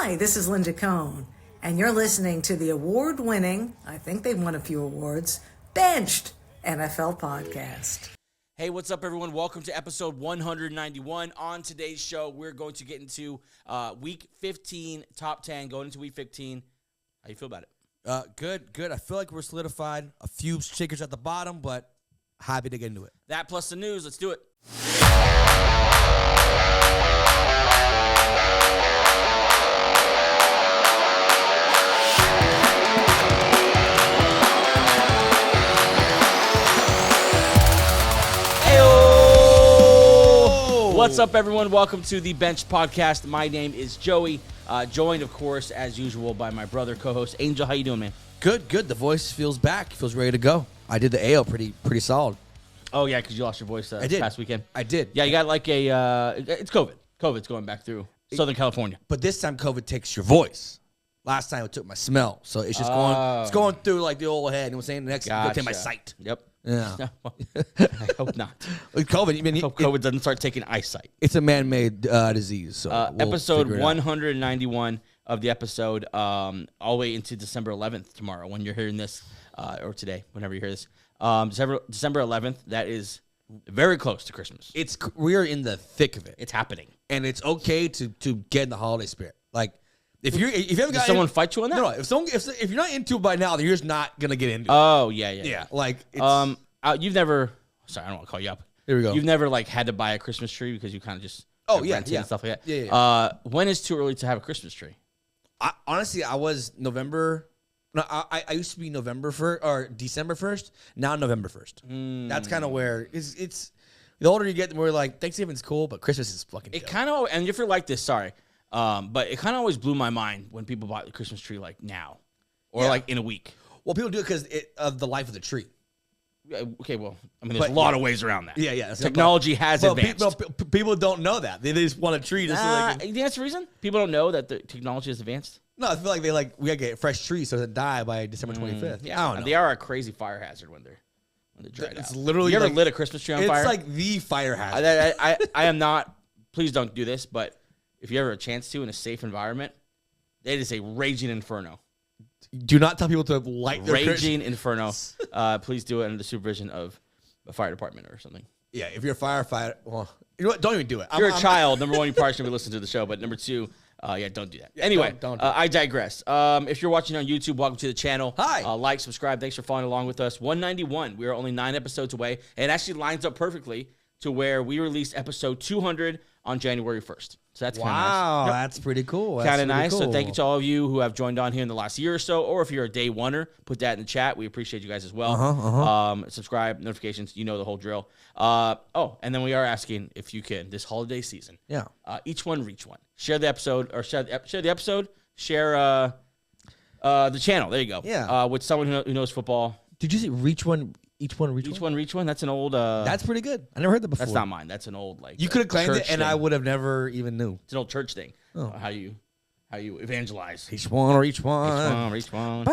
Hi, this is Linda Cohn, and you're listening to the award-winning, I think they've won a few awards, Benched NFL Podcast. Hey, what's up, everyone? Welcome to episode 191. On today's show, we're going to get into Week 15, top 10, going into Week 15. How you feel about it? Good. I feel like we're solidified. A few shakers at the bottom, but happy to get into it. That plus the news. Let's do it. What's up, everyone? Welcome to the Bench Podcast. My name is Joey, joined, of course, as usual, by my brother, co-host, Angel. How you doing, man? Good. The voice feels back. Feels ready to go. I did the AO pretty solid. Oh, yeah, because you lost your voice this past weekend. I did. Yeah, you got like it's COVID. COVID's going back through Southern California. But this time, COVID takes your voice. Last time, it took my smell. So it's just going through like the old head. You know what I'm saying? The next, it'll take my sight. Yep. Yeah. I hope not. With COVID, I hope COVID doesn't start taking eyesight. It's a man-made disease. So episode 191 of the episode, all the way into December 11th tomorrow when you're hearing this, or today, whenever you hear this. December 11th, that is very close to Christmas. We're in the thick of it. It's happening. And it's okay to get in the holiday spirit. Like, if you haven't got someone fight you on that? No. If you're not into it by now, then you're just not gonna get into it. Oh yeah. Like, it's, you've never. Sorry, I don't want to call you up. Here we go. You've never like had to buy a Christmas tree because you kind of just rented and stuff like that. Yeah. When is too early to have a Christmas tree? Honestly, I was November. No, I used to be November 1st or December 1st. Now November 1st. That's kind of where it's. The older you get, the more like Thanksgiving's cool, but Christmas is fucking. It kind of, and if you're like this, sorry. But it kind of always blew my mind when people bought the Christmas tree like now or like in a week. Well, people do it because of the life of the tree. Okay, well, I mean, there's a lot of ways around that. Yeah. Technology has advanced. People don't know that. They just want a tree. Just you think that's the reason? People don't know that the technology has advanced? No, I feel like we gotta get fresh trees so it doesn't die by December 25th. Yeah, I don't know. They are a crazy fire hazard when they're dried It's out. literally you ever like, lit a Christmas tree on fire? It's like the fire hazard. I am not. Please don't do this, but if you ever have a chance to in a safe environment, it is a raging inferno. Do not tell people to light their raging inferno. Please do it under the supervision of a fire department or something. Yeah, if you're a firefighter, well, you know what? Don't even do it. If you're a child, number one, you probably shouldn't be listening to the show, but number two, don't do that. Yeah, anyway, don't I digress. If you're watching on YouTube, welcome to the channel. Hi. Like, subscribe. Thanks for following along with us. 191. We are only 9 episodes away. It actually lines up perfectly to where we released episode 200 on January 1st. So that's kind of nice. Wow, that's pretty cool. Kind of nice. Cool. So thank you to all of you who have joined on here in the last year or so, or if you're a day oneer, put that in the chat. We appreciate you guys as well. Subscribe, notifications, you know the whole drill. And then we are asking if you can, this holiday season. Yeah. Each one, reach one. Share the episode, or share the episode. Share the channel. There you go. Yeah. With someone who knows football. Did you say reach one? Each one, reach one. That's an old. That's pretty good. I never heard that before. That's not mine. That's an old You could have claimed it, and thing. I would have never even knew. It's an old church thing. Oh. How you evangelize. Each one or each one. Each one.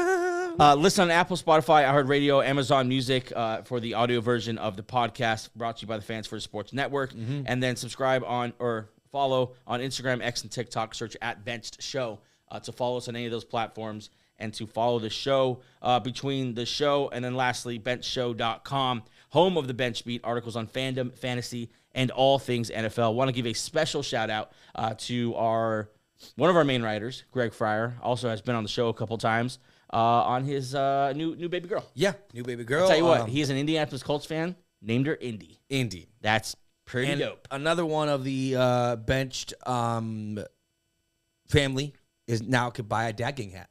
Listen on Apple, Spotify, iHeartRadio, Amazon Music for the audio version of the podcast, brought to you by the Fans for Sports Network. And then subscribe on or follow on Instagram, X, and TikTok. Search at Benched Show to follow us on any of those platforms and to follow the show between the show and then lastly, benchshow.com, home of the Bench Beat, articles on fandom, fantasy, and all things NFL. Want to give a special shout out to one of our main writers, Greg Fryer, also has been on the show a couple times on his new baby girl. Yeah, new baby girl. I'll tell you what, he's an Indianapolis Colts fan, named her Indy. Indy. That's pretty dope. Another one of the benched family is now could buy a dad gang hat.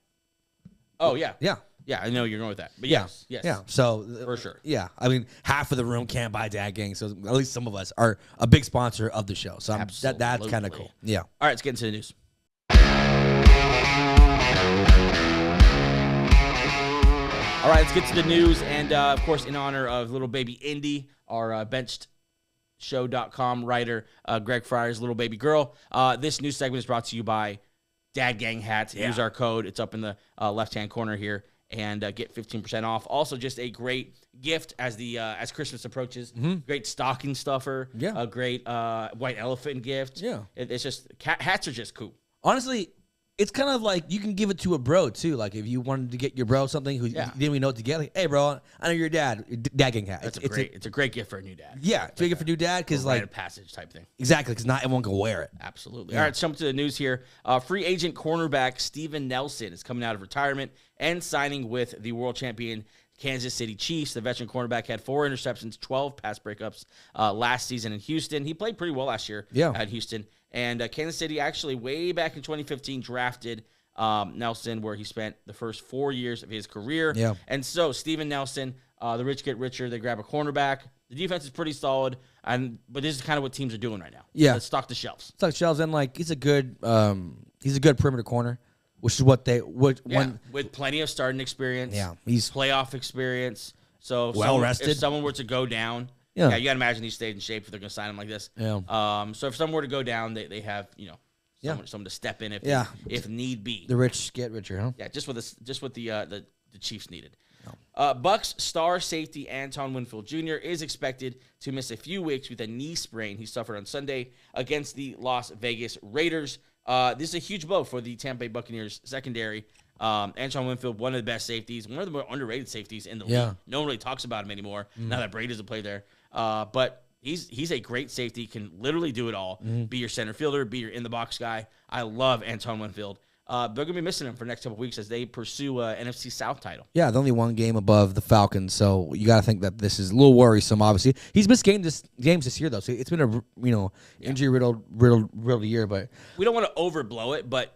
Oh, yeah. Yeah. Yeah, I know you're going with that. But yes. Yeah. So for sure. Yeah. I mean, half of the room can't buy dad gang, so at least some of us are a big sponsor of the show. So that's kind of cool. Yeah. All right, let's get into the news. All right, let's get to the news. And, of course, in honor of little baby Indy, our benchedshow.com writer, Greg Fryer's little baby girl, this news segment is brought to you by Dad Gang Hats. Yeah. Use our code. It's up in the left-hand corner here. And get 15% off. Also, just a great gift as Christmas approaches. Mm-hmm. Great stocking stuffer. Yeah. A great white elephant gift. Yeah. It's just hats are just cool. Honestly, it's kind of like you can give it to a bro too. Like if you wanted to get your bro something who didn't even know what to get, like, hey bro, I know your dad. Your dad getting hat. It's a great gift for a new dad. Yeah, it's a great gift for a new dad because like rite of passage type thing. Exactly, because not everyone can wear it. Absolutely. All right, jump to the news here. Free agent cornerback Steven Nelson is coming out of retirement and signing with the world champion Kansas City Chiefs. The veteran cornerback had 4 interceptions, 12 pass breakups last season in Houston. He played pretty well last year at Houston. And Kansas City actually way back in 2015 drafted Nelson, where he spent the first 4 years of his career. Yeah. And so Steven Nelson, the rich get richer. They grab a cornerback. The defense is pretty solid, but this is kind of what teams are doing right now. Yeah. Let's stock the shelves. Stock the shelves, and like he's a good perimeter corner, which is what they would with plenty of starting experience. Yeah, he's playoff experience. So well rested. If someone were to go down, you got to imagine he stayed in shape if they're going to sign him like this. Yeah. So if someone were to go down, they have someone to step in if need be. The rich get richer, huh? Yeah, just what the Chiefs needed. Bucks star safety Antoine Winfield Jr. is expected to miss a few weeks with a knee sprain he suffered on Sunday against the Las Vegas Raiders. This is a huge blow for the Tampa Bay Buccaneers secondary. Antoine Winfield, one of the best safeties, one of the more underrated safeties in the league. No one really talks about him anymore now that Brady doesn't play there. But he's a great safety, can literally do it all. Be your center fielder, be your in-the-box guy. I love Antoine Winfield. They're going to be missing him for the next couple of weeks as they pursue an NFC South title. Yeah, they're only one game above the Falcons, so you got to think that this is a little worrisome, obviously. He's missed games this year, though, so it's been a injury-riddled year. But we don't want to overblow it, but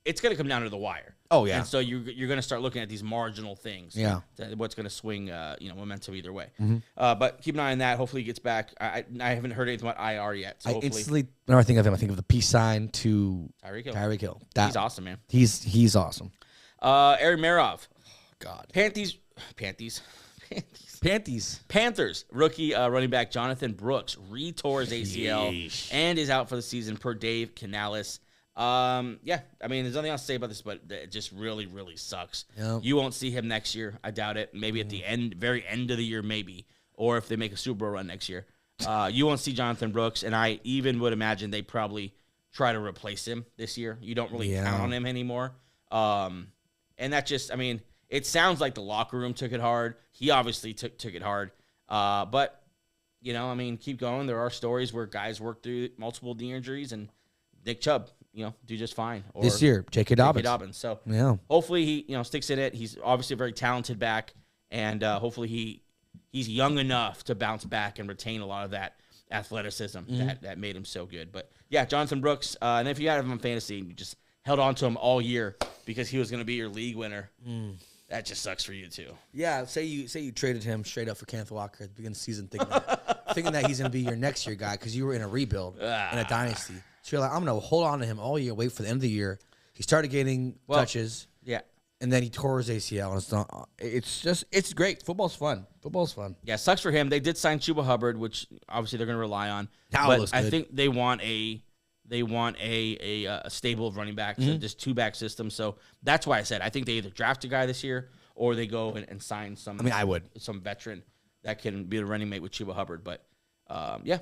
it's going to come down to the wire. Oh, yeah. And so you're going to start looking at these marginal things. Yeah. What's going to swing momentum either way. But keep an eye on that. Hopefully he gets back. I haven't heard anything about IR yet. So instantly, whenever I think of him, I think of the peace sign to Tyreek Hill. He's awesome, man. He's awesome. Aaron Marov. God. Panthers rookie running back Jonathan Brooks retore his ACL and is out for the season per Dave Canales. I mean, there's nothing else to say about this, but it just really, really sucks. Yep. You won't see him next year. I doubt it. Maybe at the very end of the year, maybe. Or if they make a Super Bowl run next year. You won't see Jonathan Brooks, and I even would imagine they probably try to replace him this year. You don't really count on him anymore. And that just, I mean, it sounds like the locker room took it hard. He obviously took it hard. But, keep going. There are stories where guys work through multiple knee injuries, and Nick Chubb, do just fine. Or this year, J.K. Dobbins. So hopefully he, sticks in it. He's obviously a very talented back, and hopefully he's young enough to bounce back and retain a lot of that athleticism that made him so good. But yeah, Jonathan Brooks. And if you had him on fantasy, and you just held on to him all year because he was going to be your league winner. That just sucks for you too. Yeah, say you traded him straight up for Kenneth Walker at the beginning of the season, thinking that he's going to be your next year guy because you were in a rebuild in a dynasty. So you're like, I'm going to hold on to him all year, wait for the end of the year. He started getting touches. Yeah. And then he tore his ACL. And it's great. Football's fun. Yeah, sucks for him. They did sign Chuba Hubbard, which obviously they're going to rely on. But I think they want a stable of running backs, just 2-back system. So that's why I said I think they either draft a guy this year or they go and sign some. I mean, I would some veteran that can be the running mate with Chuba Hubbard. But yeah.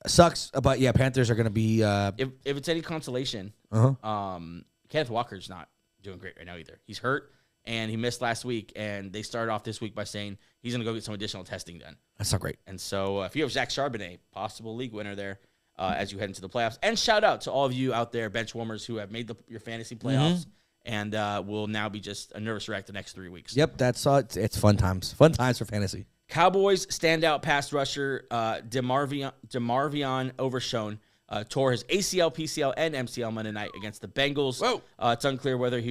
Sucks, but yeah, Panthers are going to be. If it's any consolation, Kenneth Walker's not doing great right now either. He's hurt, and he missed last week, and they started off this week by saying he's going to go get some additional testing done. That's not great. And so if you have Zach Charbonnet, possible league winner there as you head into the playoffs. And shout out to all of you out there, bench warmers, who have made your fantasy playoffs and will now be just a nervous wreck the next 3 weeks. Yep, that's it's fun times. Fun times for fantasy. Cowboys standout pass rusher Demarvion Overshown tore his ACL, PCL, and MCL Monday night against the Bengals. Whoa. It's unclear whether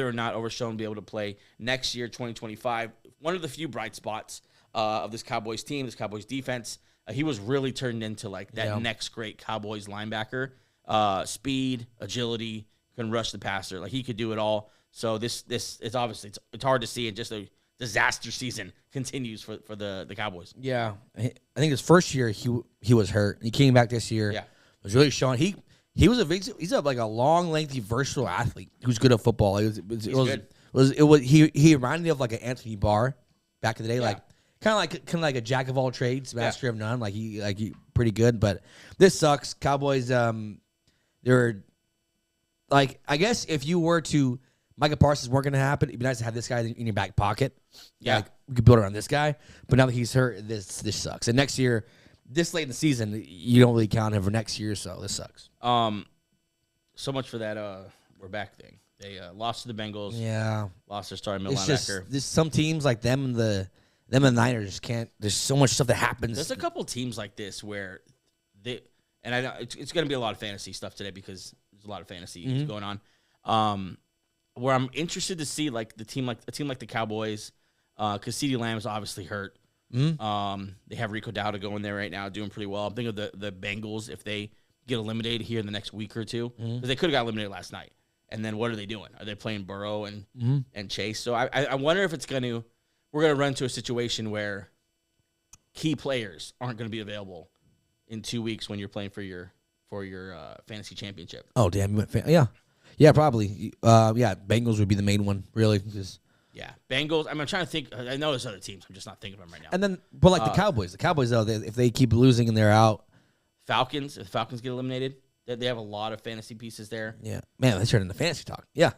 or not Overshown will be able to play next year, 2025. One of the few bright spots of this Cowboys team, this Cowboys defense. He was really turned into like that next great Cowboys linebacker. Speed, agility, can rush the passer. Like he could do it all. So this is obviously it's hard to see, and just a disaster season continues for the Cowboys. Yeah, I think his first year he was hurt. He came back this year. Yeah, was really showing. He's like a long, lengthy, versatile athlete who's good at football. He reminded me of like an Anthony Barr back in the day, like kind of like a jack of all trades, master of none. Like he pretty good. But this sucks. Cowboys, they're like, I guess if you were to, Micah Parsons weren't going to happen, it'd be nice to have this guy in your back pocket. Yeah. Like, we could build around this guy. But now that he's hurt, this sucks. And next year, this late in the season, you don't really count him for next year, so this sucks. So much for that we're back thing. They lost to the Bengals. Yeah. Lost their starting middle It's just, linebacker. there's some teams like them and the Niners just can't. There's so much stuff that happens. There's a couple teams like this where and I know it's going to be a lot of fantasy stuff today because there's a lot of fantasy going on. Where I'm interested to see like a team like the Cowboys, because CeeDee Lamb's obviously hurt. They have Rico Dowdle going there right now, doing pretty well. I'm thinking of the Bengals if they get eliminated here in the next week or two, because they could have got eliminated last night. And then what are they doing? Are they playing Burrow and Chase? So I wonder if we're going to run into a situation where key players aren't going to be available in 2 weeks when you're playing for your fantasy championship. Oh, damn. Yeah, probably. Bengals would be the main one, really. Yeah, Bengals. I'm trying to think. I know there's other teams. I'm just not thinking of them right now. And then, but like the Cowboys. The Cowboys, though, if they keep losing and they're out. Falcons. If the Falcons get eliminated, they have a lot of fantasy pieces there. Yeah. Man, they turned into fantasy talk. Yeah.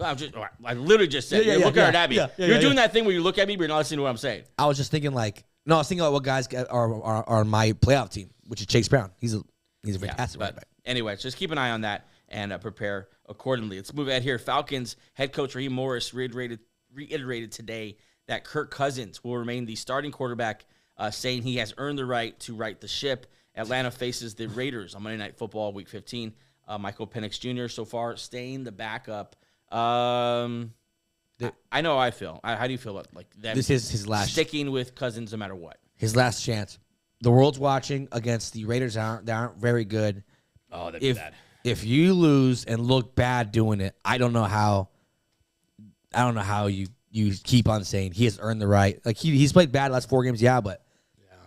I literally just said, you're looking at me. You're doing that thing where you look at me, but you're not listening to what I'm saying. I was just thinking I was thinking about what guys are on my playoff team, which is Chase Brown. He's a fantastic running back. Anyway, just keep an eye on that and prepare accordingly. Let's move ahead here. Falcons head coach Raheem Morris reiterated today that Kirk Cousins will remain the starting quarterback, saying he has earned the right to right the ship. Atlanta faces the Raiders on Monday Night Football, Week 15. Michael Penix Jr. so far staying the backup. I know how I feel. How do you feel about them? This is his last sticking with Cousins no matter what. His last chance. The world's watching against the Raiders. They aren't very good. Oh, that'd be bad. If you lose and look bad doing it, I don't know how you keep on saying he has earned the right. Like he's played bad the last 4 games, but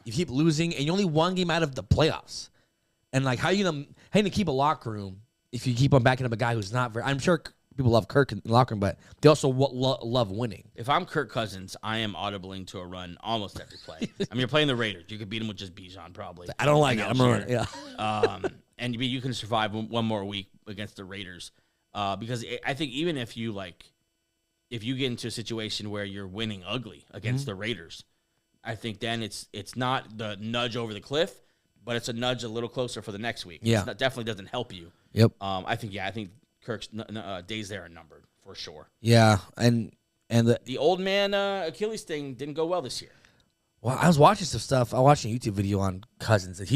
you keep losing and you're only 1 game out of the playoffs. And like how you gonna keep a locker room if you keep on backing up a guy who's not very. I'm sure people love Kirk in the locker room, but they also love winning. If I'm Kirk Cousins, I am audibling to a run almost every play. I mean, you're playing the Raiders. You could beat them with just Bijan probably. I don't like it. I'm running. Yeah. And you can survive one more week against the Raiders, because I think even if you get into a situation where you're winning ugly against the Raiders, I think then it's not the nudge over the cliff, but it's a nudge a little closer for the next week. Yeah, it definitely doesn't help you. Yep. I think Kirk's days there are numbered for sure. Yeah, and the old man Achilles thing didn't go well this year. Well, I was watching some stuff. I watched a YouTube video on Cousins, and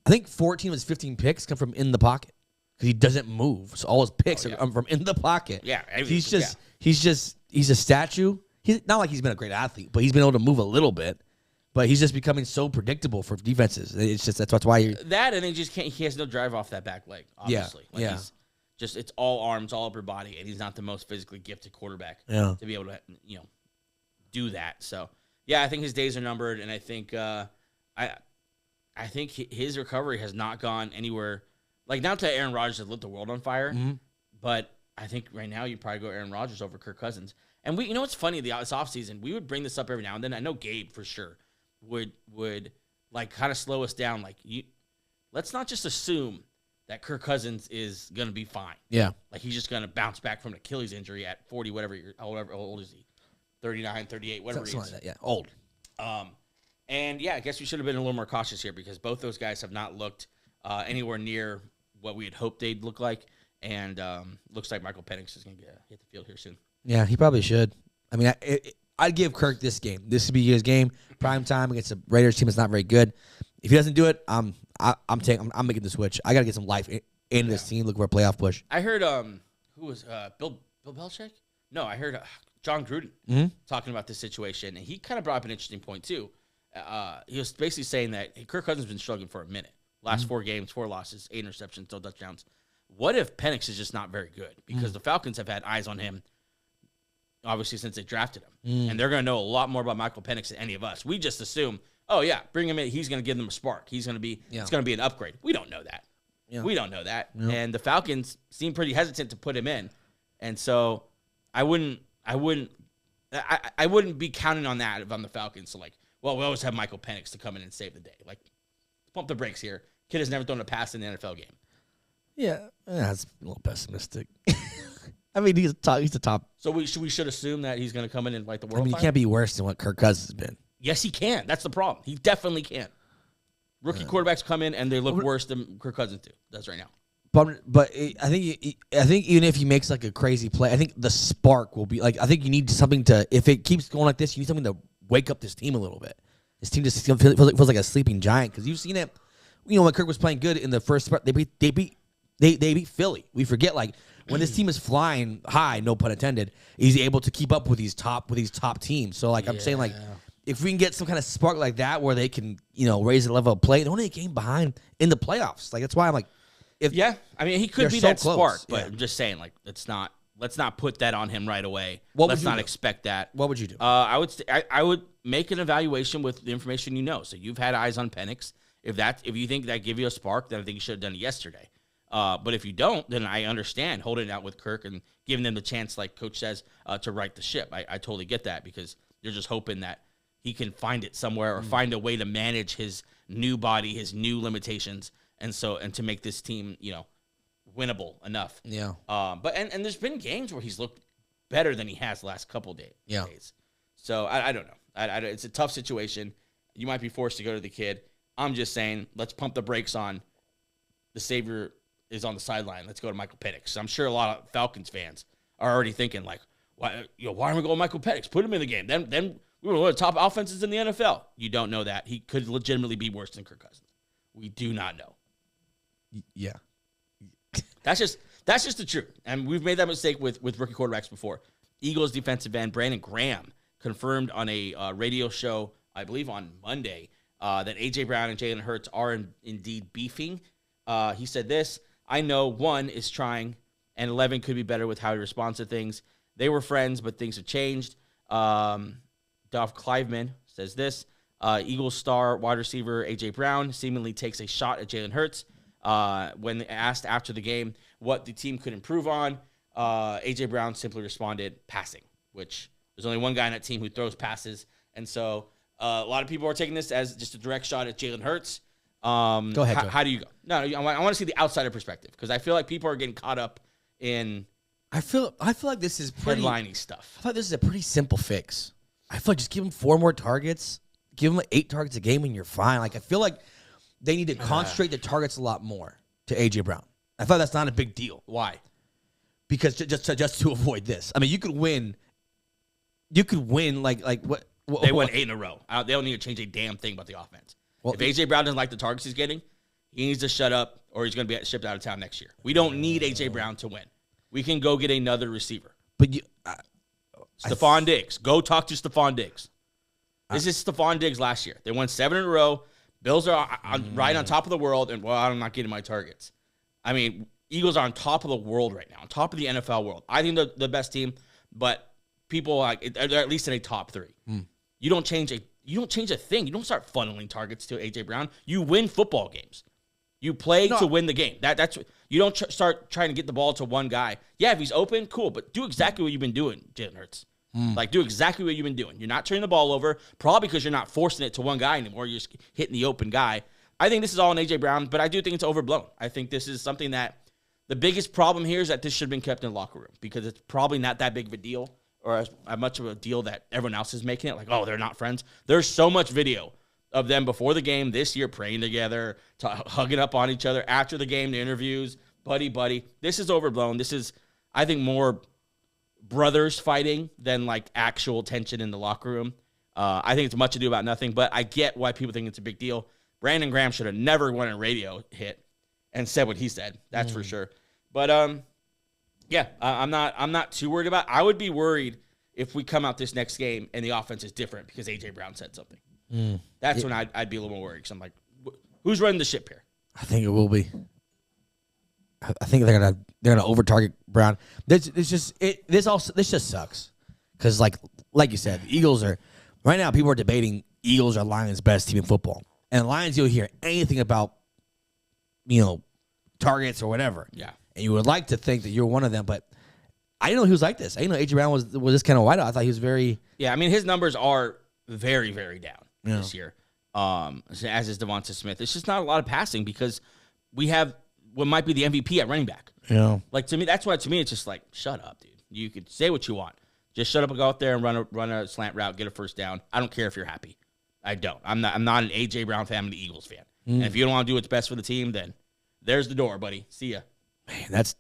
I think 14 of his 15 picks come from in the pocket because he doesn't move. So all his picks are from in the pocket. Yeah, he's a statue. He's not like he's been a great athlete, but he's been able to move a little bit. But he's just becoming so predictable for defenses. It's just that's why that, and he has no drive off that back leg. Obviously, he's just it's all arms, all upper body, and he's not the most physically gifted quarterback to be able to do that. So yeah, I think his days are numbered, and I think I think his recovery has not gone anywhere. Like, not that Aaron Rodgers has lit the world on fire, but I think right now you'd probably go Aaron Rodgers over Kirk Cousins. And you know what's funny? This offseason, we would bring this up every now and then. I know Gabe for sure would like kind of slow us down. Like, let's not just assume that Kirk Cousins is gonna be fine. Yeah, like he's just gonna bounce back from an Achilles injury at 40, however old is he, 39, 38, whatever he is. Like that, yeah, old. And yeah, I guess we should have been a little more cautious here because both those guys have not looked anywhere near what we had hoped they'd look like. And looks like Michael Penix is going to hit the field here soon. Yeah, he probably should. I mean, I'd give Kirk this game. This would be his game, prime time against a Raiders team that's not very good. If he doesn't do it, I'm making the switch. I got to get some life in this team. Look for a playoff push. I heard who was Bill Belichick? No, I heard John Gruden talking about this situation, and he kind of brought up an interesting point too. He was basically saying that Kirk Cousins has been struggling for a minute. Last 4 games, 4 losses, 8 interceptions, no touchdowns. What if Penix is just not very good? Because the Falcons have had eyes on him, obviously, since they drafted him. And they're going to know a lot more about Michael Penix than any of us. We just assume, oh, yeah, bring him in. He's going to give them a spark. He's going to be it's going to be an upgrade. We don't know that. Yeah. We don't know that. Yeah. And the Falcons seem pretty hesitant to put him in. And so I wouldn't be counting on that if I'm the Falcons. So, we always have Michael Penix to come in and save the day. Pump the brakes here. Kid has never thrown a pass in the NFL game. Yeah, that's a little pessimistic. I mean, he's the top. So we should assume that he's going to come in and light the world. I mean, he can't be worse than what Kirk Cousins has been. Yes, he can. That's the problem. He definitely can. Rookie quarterbacks come in and they look worse than Kirk Cousins does right now. But I think even if he makes like a crazy play, I think the spark will be like. I think you need something to. If it keeps going like this, you need something to wake up this team a little bit. This team just feels like a sleeping giant because you've seen it. You know, when Kirk was playing good in the first part, they beat Philly. We forget like when this team is flying high, no pun intended, he's able to keep up with these top teams. So like I'm saying, like if we can get some kind of spark like that where they can raise the level of play, they're only a game behind in the playoffs. Like that's why I'm like, I mean he could be that close. spark, but I'm just saying like let's not put that on him right away. Let's not expect that. What would you do? I would make an evaluation with the information you know. So you've had eyes on Penix. If you think that give you a spark, then I think you should have done it yesterday. But if you don't, then I understand holding it out with Kirk and giving them the chance, like Coach says, to right the ship. I totally get that because you're just hoping that he can find it somewhere or find a way to manage his new body, his new limitations, and to make this team, winnable enough. Yeah. But there's been games where he's looked better than he has the last couple days. Yeah. So I don't know. It's a tough situation. You might be forced to go to the kid. I'm just saying, let's pump the brakes on the savior is on the sideline. Let's go to Michael Penix. I'm sure a lot of Falcons fans are already thinking like, why aren't we going Michael Penix? Put him in the game. Then we were one of the top offenses in the NFL. You don't know that. He could legitimately be worse than Kirk Cousins. We do not know. Yeah. That's just the truth. And we've made that mistake with rookie quarterbacks before. Eagles defensive end Brandon Graham confirmed on a radio show, I believe on Monday, that A.J. Brown and Jalen Hurts are indeed beefing. He said this, I know 1 is trying, and 11 could be better with how he responds to things. They were friends, but things have changed. Dov Cliveman says this, Eagles star wide receiver A.J. Brown seemingly takes a shot at Jalen Hurts. When asked after the game what the team could improve on, A.J. Brown simply responded, passing, which there's only one guy on that team who throws passes. And so a lot of people are taking this as just a direct shot at Jalen Hurts. Go ahead. How do you go? No, I want to see the outsider perspective because I feel like people are getting caught up in I feel like this is pretty headlining stuff. I thought this is a pretty simple fix. I feel like just give him 4 more targets, give him 8 targets a game, and you're fine. Like I feel like they need to concentrate the targets a lot more to A.J. Brown. I thought that's not a big deal. Why? Because just to avoid this. I mean, you could win. You could win like what? They won 8 in a row. They don't need to change a damn thing about the offense. Well, if A.J. Brown doesn't like the targets he's getting, he needs to shut up or he's going to be shipped out of town next year. We don't need A.J. Brown to win. We can go get another receiver. But Stephon Diggs. Go talk to Stephon Diggs. This is Stephon Diggs last year. They won 7 in a row. Bills are right on top of the world, and, I'm not getting my targets. I mean, Eagles are on top of the world right now, on top of the NFL world. I think they're the best team, but people they're at least in a top 3. You don't change a thing. You don't start funneling targets to A.J. Brown. You win football games. You play to win the game. That's you don't start trying to get the ball to one guy. Yeah, if he's open, cool, but do exactly what you've been doing, Jalen Hurts. Like, do exactly what you've been doing. You're not turning the ball over, probably because you're not forcing it to one guy anymore. You're just hitting the open guy. I think this is all on A.J. Brown, but I do think it's overblown. I think this is something that the biggest problem here is that this should have been kept in the locker room because it's probably not that big of a deal or as much of a deal that everyone else is making it. Like, oh, they're not friends. There's so much video of them before the game this year praying together, hugging up on each other after the game, the interviews, buddy. This is overblown. This is, I think, more brothers fighting than like actual tension in the locker room. I think it's much ado about nothing, but I get why people think it's a big deal. Brandon Graham should have never won a radio hit and said what he said. That's for sure. But I'm not too worried about it. I would be worried if we come out this next game and the offense is different because A.J. Brown said something. That's when I'd be a little more worried because I'm like, who's running the ship here? I think it will be. I think they're gonna over target Brown. This just sucks because like you said, the Eagles are right now. People are debating Eagles are Lions' best team in football, and Lions you'll hear anything about targets or whatever. Yeah, and you would like to think that you're one of them, but I didn't know he was like this. I didn't know A.J. Brown was this kind of whiteout. I thought he was very. Yeah, I mean his numbers are very, very down this year. As is Devonta Smith. It's just not a lot of passing because we have what might be the MVP at running back. Yeah. Like, to me, that's why, to me, it's just like, shut up, dude. You could say what you want. Just shut up and go out there and run a slant route, get a first down. I don't care if you're happy. I don't. I'm not an A.J. Brown fan. I'm an Eagles fan. And if you don't want to do what's best for the team, then there's the door, buddy. See ya. Man, that's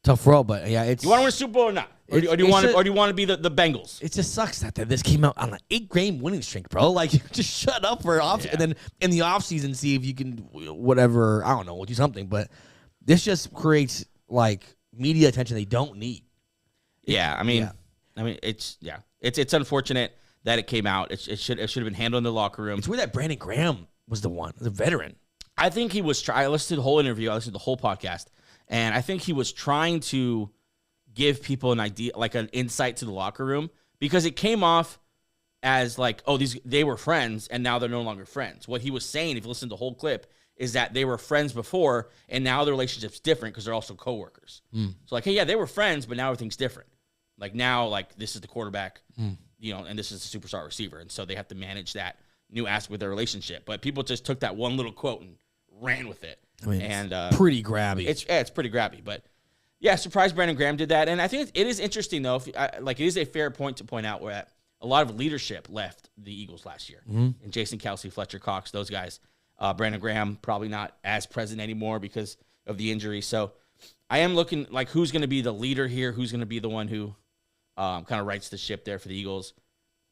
tough role, but yeah, it's. You want to win a Super Bowl or not? Or do you want to be the Bengals? It just sucks that this came out on an 8-game winning streak, bro. Like, just shut up for and then in the offseason, see if you can whatever. I don't know, do something. But this just creates like media attention they don't need. Yeah, I mean, it's unfortunate that it came out. It should have been handled in the locker room. It's weird that Brandon Graham was the veteran. I think he was I listened to the whole interview. I listened to the whole podcast, and I think he was trying to give people an idea, like an insight to the locker room, because it came off as like, oh, they were friends and now they're no longer friends. What he was saying, if you listen to the whole clip, is that they were friends before and now the relationship's different because they're also coworkers. So like, hey, yeah, they were friends, but now everything's different. Like now, like this is the quarterback, and this is the superstar receiver, and so they have to manage that new aspect of their relationship. But people just took that one little quote and ran with it. I mean, and pretty grabby. It's pretty grabby, but. Yeah, surprised Brandon Graham did that. And I think it is interesting, though. It is a fair point to point out where a lot of leadership left the Eagles last year. And Jason Kelce, Fletcher Cox, those guys. Brandon Graham probably not as present anymore because of the injury. So I am looking like who's going to be the leader here, who's going to be the one who kind of rights the ship there for the Eagles.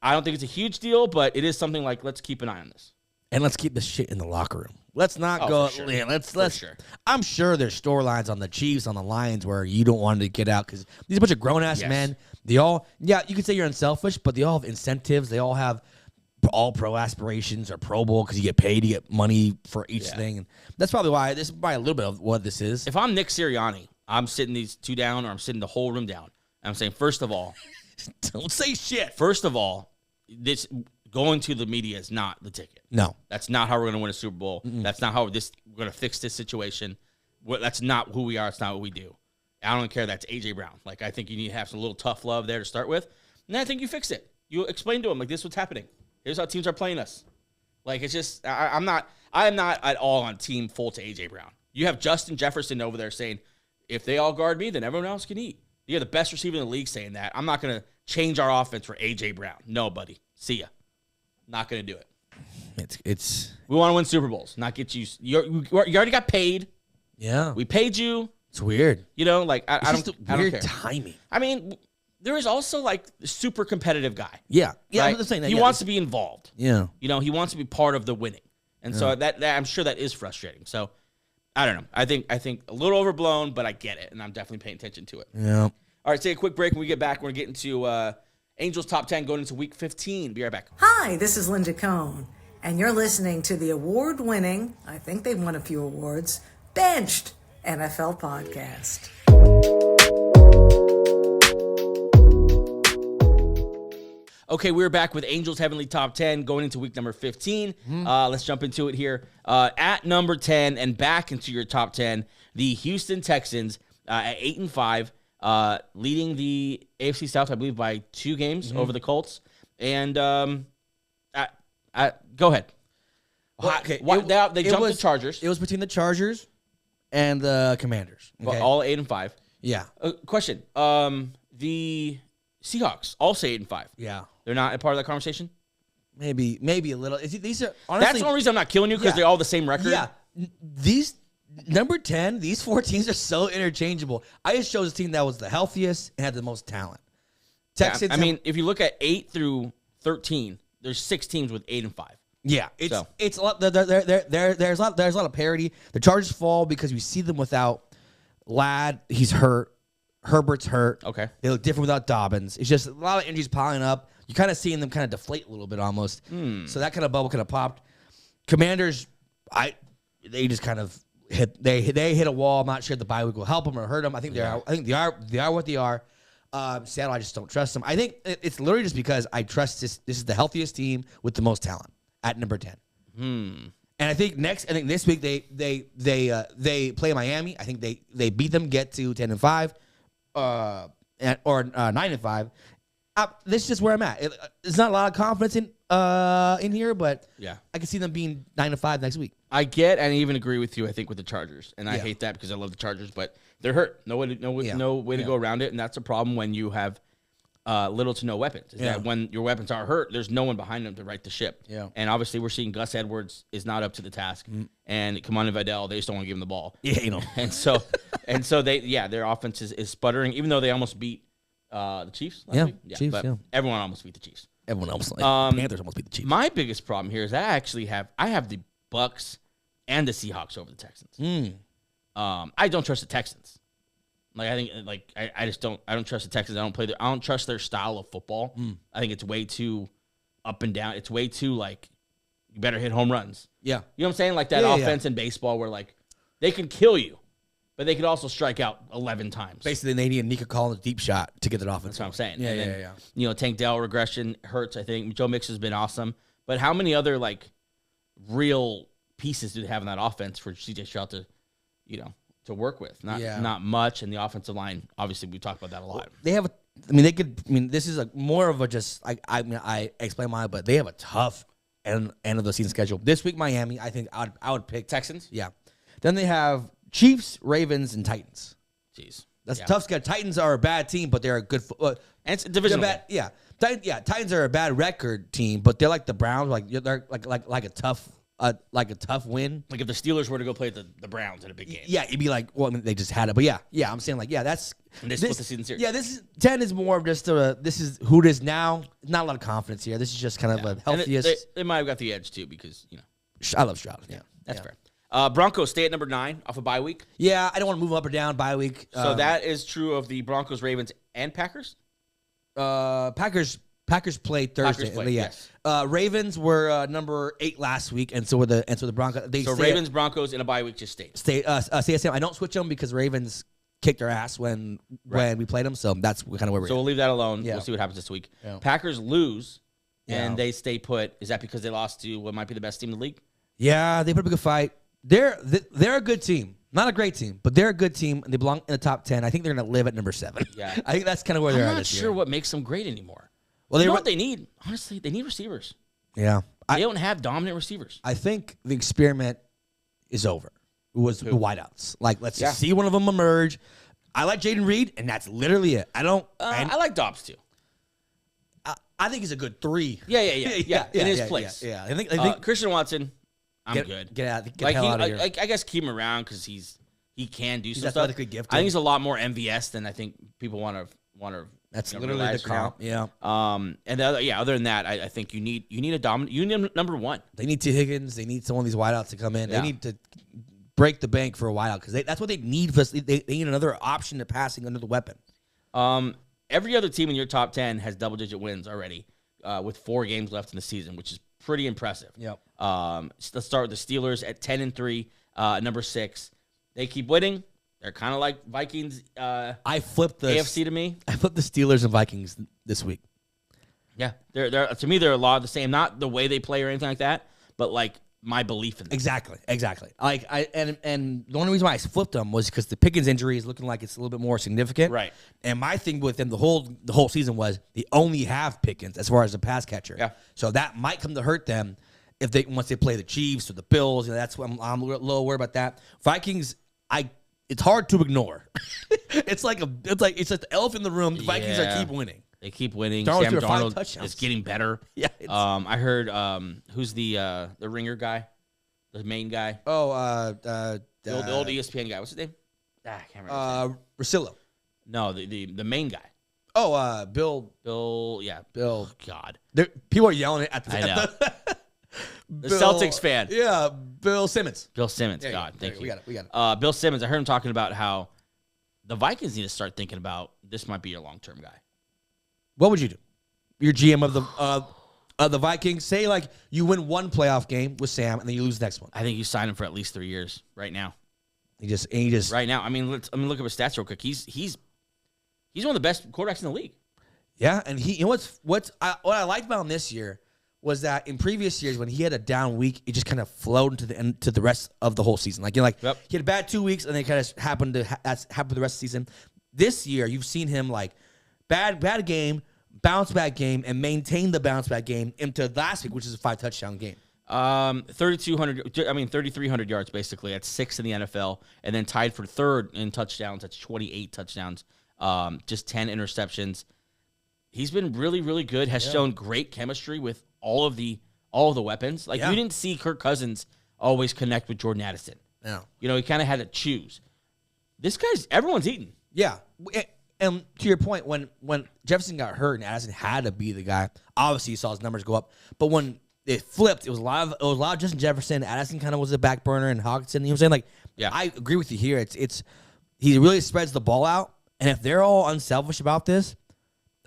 I don't think it's a huge deal, but it is something like let's keep an eye on this. And let's keep the shit in the locker room. Let's not go. For sure. Yeah, let's. Sure. I'm sure there's storylines on the Chiefs, on the Lions, where you don't want to get out because these are a bunch of grown ass men. They all, you could say you're unselfish, but they all have incentives. They all have all pro aspirations or Pro Bowl because you get paid, you get money for each thing. And that's probably why this is probably a little bit of what this is. If I'm Nick Sirianni, I'm sitting these two down, or I'm sitting the whole room down. And I'm saying, first of all, don't say shit. First of all, this. Going to the media is not the ticket. No. That's not how we're going to win a Super Bowl. That's not how we're going to fix this situation. That's not who we are. It's not what we do. I don't care that's A.J. Brown. Like, I think you need to have some little tough love there to start with. And then I think you fix it. You explain to them, like, this is what's happening. Here's how teams are playing us. Like, it's just, I am not at all on team full to A.J. Brown. You have Justin Jefferson over there saying, if they all guard me, then everyone else can eat. You have the best receiver in the league saying that. I'm not going to change our offense for A.J. Brown. No, buddy. See ya. Not going to do it. It's. We want to win Super Bowls, not get you. You already got paid. Yeah. We paid you. It's weird. Like I don't weird care. Timing. I mean, there is also like a super competitive guy. Yeah. Right? I'm saying that. He wants to be involved. Yeah. He wants to be part of the winning, and so that I'm sure that is frustrating. So I don't know. I think a little overblown, but I get it, and I'm definitely paying attention to it. Yeah. All right, take a quick break. When we get back, we're getting to Angels Top 10 going into Week 15. Be right back. Hi, this is Linda Cohn, and you're listening to the award-winning, I think they've won a few awards, Benched NFL Podcast. Okay, we're back with Angels Heavenly Top 10 going into week number 15. Let's jump into it here. At number 10 and back into your top 10, the Houston Texans at 8-5. Leading the AFC South, I believe, by 2 games over the Colts. And go ahead. Well, okay, they jumped the Chargers. It was between the Chargers and the Commanders. Okay? All 8-5. Yeah. Question. The Seahawks, also 8-5. Yeah. They're not a part of that conversation? Maybe a little. These are honestly. That's the only reason I'm not killing you, because they're all the same record. Yeah. These number 10, these 4 teams are so interchangeable. I just chose a team that was the healthiest and had the most talent. Texans. I mean, if you look at 8 through 13, there's 6 teams with 8-5. Yeah, it's a lot. There's a lot of parity. The Chargers fall because we see them without Ladd. He's hurt. Herbert's hurt. Okay, they look different without Dobbins. It's just a lot of injuries piling up. You kind of seeing them kind of deflate a little bit almost. So that kind of bubble kind of popped. Commanders, they just kind of hit. They hit a wall. I'm not sure the bye week will help them or hurt them. I think they are what they are. Seattle, I just don't trust them. I think it's literally just because I trust this. This is the healthiest team with the most talent at number 10. And I think this week they play Miami. I think they beat them, get to 10-5, or 9-5. This is just where I'm at. There's not a lot of confidence in here, but yeah, I can see them being 9-5 next week. I get and I even agree with you, I think, with the Chargers. And I hate that because I love the Chargers, but they're hurt. No way to go around it. And that's a problem when you have little to no weapons. Is that when your weapons are hurt, there's no one behind them to right the ship. Yeah. And obviously we're seeing Gus Edwards is not up to the task. And Kamon and Vidal, they just don't want to give him the ball. Yeah, you know. And so their offense is sputtering, even though they almost beat the Chiefs last week. Chiefs, but everyone almost beat the Chiefs. Everyone else, Panthers almost beat the Chiefs. My biggest problem here is that I have the Bucks and the Seahawks over the Texans. I don't trust the Texans. Like I think, I just don't. I don't trust the Texans. I don't trust their style of football. I think it's way too up and down. It's way too you better hit home runs. Yeah, you know what I'm saying? Like that offense in baseball where they can kill you, but they could also strike out 11 times. Basically, they need a Nika Collins deep shot to get that offense. That's what I'm saying. Yeah. You know, Tank Dell regression hurts. I think Joe Mixon has been awesome, but how many other real pieces do they have in that offense for CJ Stroud to work with? Not much, and the offensive line, obviously, we talked about that a lot. They have this is more of a just, I explain mine, but they have a tough end of the season schedule. This week, Miami, I think I would pick Texans. Yeah. Then they have Chiefs, Ravens, and Titans. Jeez. That's a tough schedule. Titans are a bad team, but they're a good and it's a divisional. Titans are a bad record team, but they're like the Browns, they're like a tough win. Like if the Steelers were to go play the Browns in a big game. Yeah, it'd be they just had it. But I'm saying that's and they split the season series. Yeah, this is 10 is more of just this is who it is now. Not a lot of confidence here. This is just kind of a healthiest. They might have got the edge too because I love Stroud. Yeah, that's fair. Broncos stay at number 9 off a bye week. Yeah, I don't want to move them up or down bye week. So that is true of the Broncos, Ravens, and Packers. Packers played Thursday. Yes. Ravens were number 8 last week, and so were the Broncos. Ravens, Broncos in a bye week just stayed. CSM. I don't switch them because Ravens kicked our ass when we played them, so that's kind of where we're. So we'll leave that alone. Yeah. We'll see what happens this week. Yeah. Packers lose, and they stay put. Is that because they lost to what might be the best team in the league? Yeah, they put up a good fight. They're a good team. Not a great team, but they're a good team, and they belong in the top 10. I think they're going to live at number 7. Yeah. I think that's kind of where they're at this year. I'm not sure what makes them great anymore. Well, you know what they need? Honestly, they need receivers. Yeah. They don't have dominant receivers. I think the experiment is over. It was the wideouts. Let's just see one of them emerge. I like Jaden Reed, and that's literally it. I like Dobbs, too. I think he's a good 3. Yeah. In his place. Yeah. I think Christian Watson, I'm good. Get out of here. I guess keep him around because he can do some stuff. Gifted. I think he's a lot more MVS than I think people want to. That's literally the comp. Yeah. And other than that, I think you need a dominant. You need number 1. They need T. Higgins. They need some of these wideouts to come in. Yeah. They need to break the bank for a wideout because that's what they need. They need another option to passing under the weapon. Every other team in your top 10 has double-digit wins already, with 4 games left in the season, which is pretty impressive. Yep. Let's start with the Steelers at 10-3, number 6. They keep winning. They're kind of like Vikings. I flipped the AFC to me. I flipped the Steelers and Vikings this week. Yeah, they're to me they're a lot of the same. Not the way they play or anything like that, but my belief in them. Exactly. And the only reason why I flipped them was because the Pickens injury is looking like it's a little bit more significant. Right. And my thing with them the whole season was they only have Pickens as far as a pass catcher. Yeah. So that might come to hurt them once they play the Chiefs or the Bills. That's what I'm a little worried about that. Vikings, it's hard to ignore. it's just the elephant in the room. The Vikings keep winning. They keep winning. Sam Darnold is getting better. Yeah. I heard who's the ringer guy, the main guy. Oh, the old ESPN guy. What's his name? I can't remember. Rosillo. No, the main guy. Oh, Bill. Yeah. Bill. God. People are yelling at the. I know. The Celtics fan. Yeah, Bill Simmons. Bill Simmons. God, thank you. We got it. Bill Simmons. I heard him talking about how the Vikings need to start thinking about this might be your long-term guy. What would you do? You're GM of the Vikings. Say you win one playoff game with Sam, and then you lose the next one. I think you sign him for at least 3 years right now. He just right now. I mean, look at his stats real quick. He's one of the best quarterbacks in the league. Yeah, and what I liked about him this year was that in previous years when he had a down week, it just kind of flowed into the end to the rest of the whole season. He had a bad 2 weeks, and then it kind of happened to happen the rest of the season. This year, you've seen him bad game, bounce back game, and maintain the bounce back game into last week, which is a 5 touchdown game. 3,300 yards basically. That's 6th in the NFL, and then tied for 3rd in touchdowns. That's 28 touchdowns. Just 10 interceptions. He's been really, really good. Has shown great chemistry with all of the weapons. Like you didn't see Kirk Cousins always connect with Jordan Addison. No. You know, he kind of had to choose. This guy's everyone's eating. Yeah. And to your point, when Jefferson got hurt and Addison had to be the guy, obviously you saw his numbers go up. But when it flipped, it was a lot of Justin Jefferson. Addison kind of was the back burner, and Hawkinson. You know what I'm saying? Like, I agree with you here. It's he really spreads the ball out, and if they're all unselfish about this,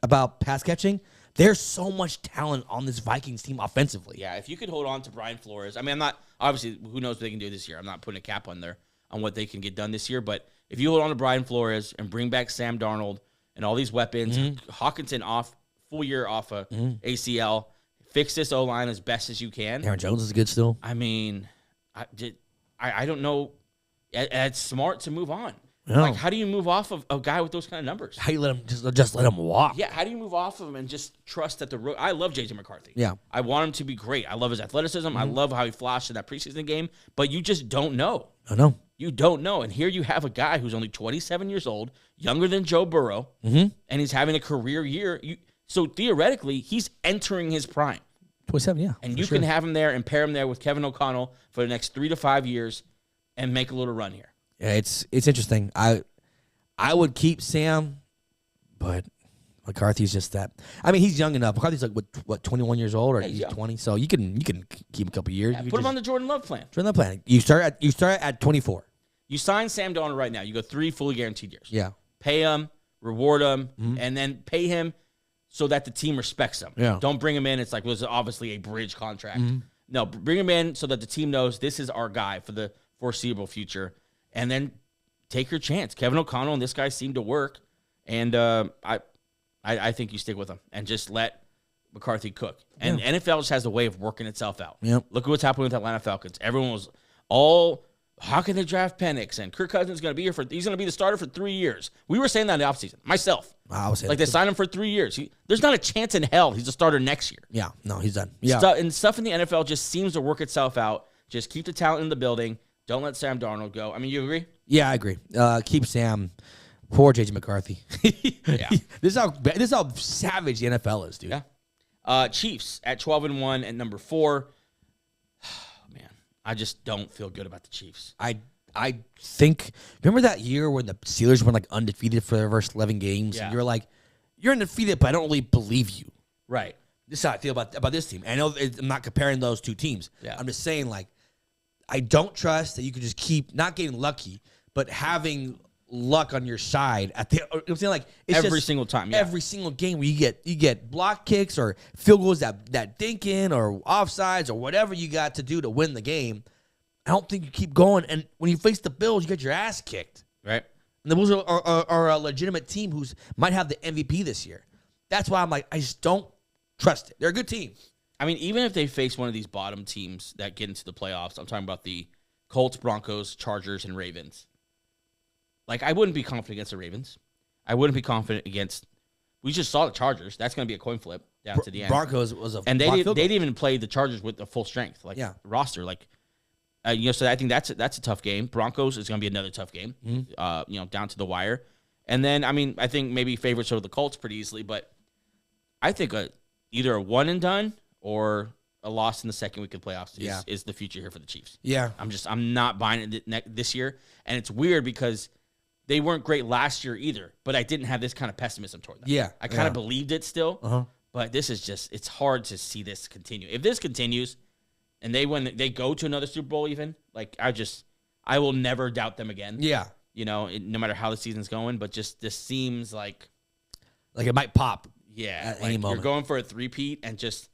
about pass catching, there's so much talent on this Vikings team offensively. Yeah, if you could hold on to Brian Flores, I mean, I'm not obviously who knows what they can do this year. I'm not putting a cap on there on what they can get done this year, but if you hold on to Brian Flores and bring back Sam Darnold and all these weapons, Hawkinson full year off a ACL, fix this O-line as best as you can. Aaron Jones is good still. I mean, I don't know. It's smart to move on. No. Like, how do you move off of a guy with those kind of numbers? How you let him just let him walk? Yeah, how do you move off of him and just trust that I love J.J. McCarthy. Yeah. I want him to be great. I love his athleticism. I love how he flashed in that preseason game, but you just don't know. I know. You don't know. And here you have a guy who's only 27 years old, younger than Joe Burrow, and he's having a career year. So theoretically, he's entering his prime. 27, yeah. And you can have him there and pair him there with Kevin O'Connell for the next 3 to 5 years and make a little run here. Yeah, it's interesting. I would keep Sam, but McCarthy's just that. I mean, he's young enough. McCarthy's like what 21 years old, or he's 20. So you can keep a couple years. Yeah, put him on the Jordan Love plan. Jordan Love plan. You start at 24. You sign Sam Darnold right now. You go 3 fully guaranteed years. Yeah. Pay him, reward him, and then pay him so that the team respects him. Yeah. Don't bring him in. It's like it was obviously a bridge contract. No, bring him in so that the team knows this is our guy for the foreseeable future, and then take your chance. Kevin O'Connell and this guy seem to work, and I think you stick with him and just let McCarthy cook. And NFL just has a way of working itself out. Yep. Look at what's happening with Atlanta Falcons. Everyone was all, how can they draft Penix? And Kirk Cousins is going to be here he's going to be the starter for 3 years. We were saying that in the offseason. Myself. I was saying like they signed him for 3 years. There's not a chance in hell he's a starter next year. Yeah. No, he's done. Yeah. Stuff in the NFL just seems to work itself out. Just keep the talent in the building. Don't let Sam Darnold go. I mean, you agree? Yeah, I agree. Keep Sam. Poor J.J. McCarthy. Yeah. This is how savage the NFL is, dude. Yeah. Chiefs at 12-1 at number 4. Man, I just don't feel good about the Chiefs. I think, remember that year when the Steelers were like undefeated for their first 11 games? Yeah. And you're like, you're undefeated, but I don't really believe you. Right. This is how I feel about this team. I know I'm not comparing those two teams. Yeah. I'm just saying, like, I don't trust that you can just keep not getting lucky, but having luck on your side at the. You know what I'm saying, like, it's Every just single time, yeah. every single game where you get block kicks or field goals that dink in or offsides or whatever you got to do to win the game. I don't think you keep going. And when you face the Bills, you get your ass kicked. Right. And the Bills are a legitimate team who might have the MVP this year. That's why I'm like, I just don't trust it. They're a good team. I mean, even if they face one of these bottom teams that get into the playoffs, I'm talking about the Colts, Broncos, Chargers, and Ravens. Like, I wouldn't be confident against the Ravens. I wouldn't be confident against. We just saw the Chargers. That's going to be a coin flip down to the end. Broncos was a and they didn't even play the Chargers with the full strength, like roster. Like, so I think that's a tough game. Broncos is going to be another tough game. Down to the wire. And then I think maybe favorites over the Colts pretty easily, but I think either a one and done or a loss in the second week of playoffs is the future here for the Chiefs. Yeah. I'm not buying it this year. And it's weird because they weren't great last year either, but I didn't have this kind of pessimism toward them. Yeah. I kind of believed it still, but this is it's hard to see this continue. If this continues and they go to another Super Bowl even, like I will never doubt them again. Yeah. No matter how the season's going, but just this seems like it might pop. Yeah. At any moment. You're going for a three-peat and just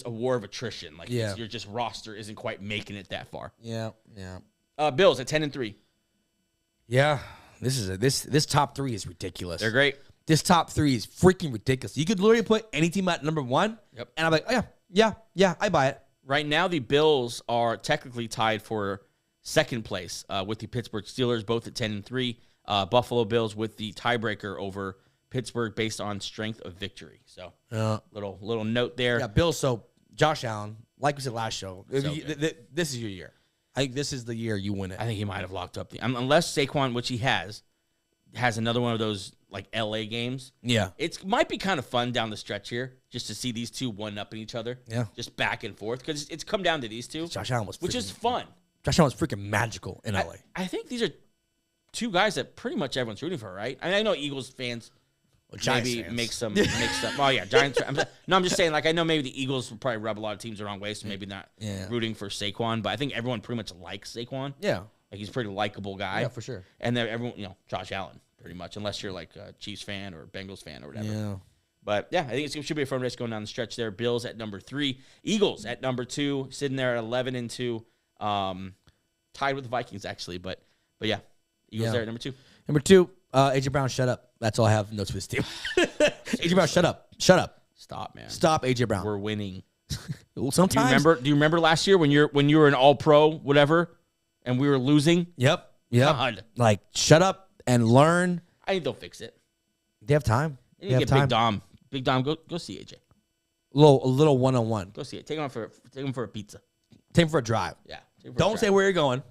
a war of attrition. Like your just roster isn't quite making it that far. Yeah. Yeah. Bills at 10-3. Yeah. This top 3 is ridiculous. They're great. This top 3 is freaking ridiculous. You could literally put any team at number 1. Yep. And I'm like, oh, yeah, I buy it. Right now, the Bills are technically tied for second place with the Pittsburgh Steelers, both at 10-3. Buffalo Bills with the tiebreaker over Pittsburgh based on strength of victory. So, little note there. Yeah, Bills. So Josh Allen, like we said last show, this is your year. I think this is the year you win it. I think he might have locked up unless Saquon, which he has another one of those like LA games. Yeah. It might be kind of fun down the stretch here just to see these two one-upping each other. Yeah. Just back and forth because it's come down to these two. Josh Allen was which is fun. Josh Allen was freaking magical in LA. I think these are two guys that pretty much everyone's rooting for, right? I know Eagles fans maybe make some. Oh yeah, Giants. I'm just saying. Like I know maybe the Eagles will probably rub a lot of teams the wrong way, so maybe not rooting for Saquon. But I think everyone pretty much likes Saquon. Yeah, like he's a pretty likable guy. Yeah, for sure. And then everyone, Josh Allen, pretty much, unless you're like a Chiefs fan or Bengals fan or whatever. Yeah. But yeah, I think it should be a fun race going down the stretch there. Bills at number 3, Eagles at number 2, sitting there at 11-2, tied with the Vikings actually. But yeah, Eagles there at number 2. Number 2, AJ Brown, shut up. That's all I have notes for this team. AJ Brown, shut up. Shut up. Stop, man. Stop, AJ Brown. We're winning. Sometimes. Do you remember last year when you were an All-Pro, whatever, and we were losing? Yep. God. Like, shut up and learn. I think they'll fix it. They have time. They have time. Big Dom. Big Dom, go see AJ. A little one-on-one. Go see it. Take him for a pizza. Take him for a drive. Yeah. Don't say where you're going.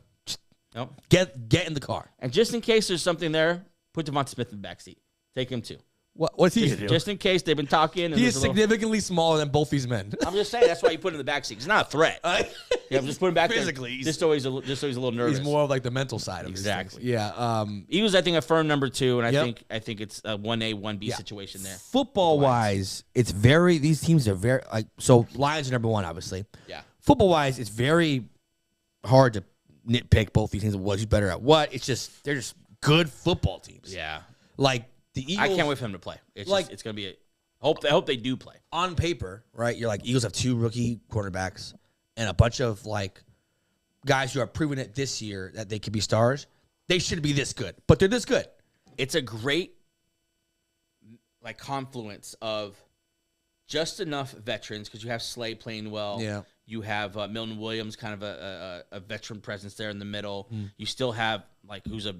Nope. Get in the car. And just in case there's something there, put Devonta Smith in the backseat. Take him too. What's he going to do? Just in case they've been talking. And he is significantly smaller than both these men. I'm just saying that's why you put him in the backseat. He's not a threat. Yeah, just put him back physically. There. Just so he's a little nervous. He's more of like the mental side of exactly. Things. Yeah. Eagles, I think, a firm number 2, and I think it's a 1A, 1B situation there. Football wise, it's very. These teams are very like so. Lions are number 1, obviously. Yeah. Football wise, it's very hard to nitpick both these teams. Who's better at what? It's just they're just good football teams. Yeah. Like the Eagles. I can't wait for them to play. It's like it's gonna be. I hope they do play. On paper, right? You're like Eagles have 2 rookie quarterbacks and a bunch of like guys who are proving it this year that they could be stars. They should be this good, but they're this good. It's a great like confluence of just enough veterans because you have Slay playing well. Yeah. You have Milton Williams, kind of a veteran presence there in the middle. You still have like who's a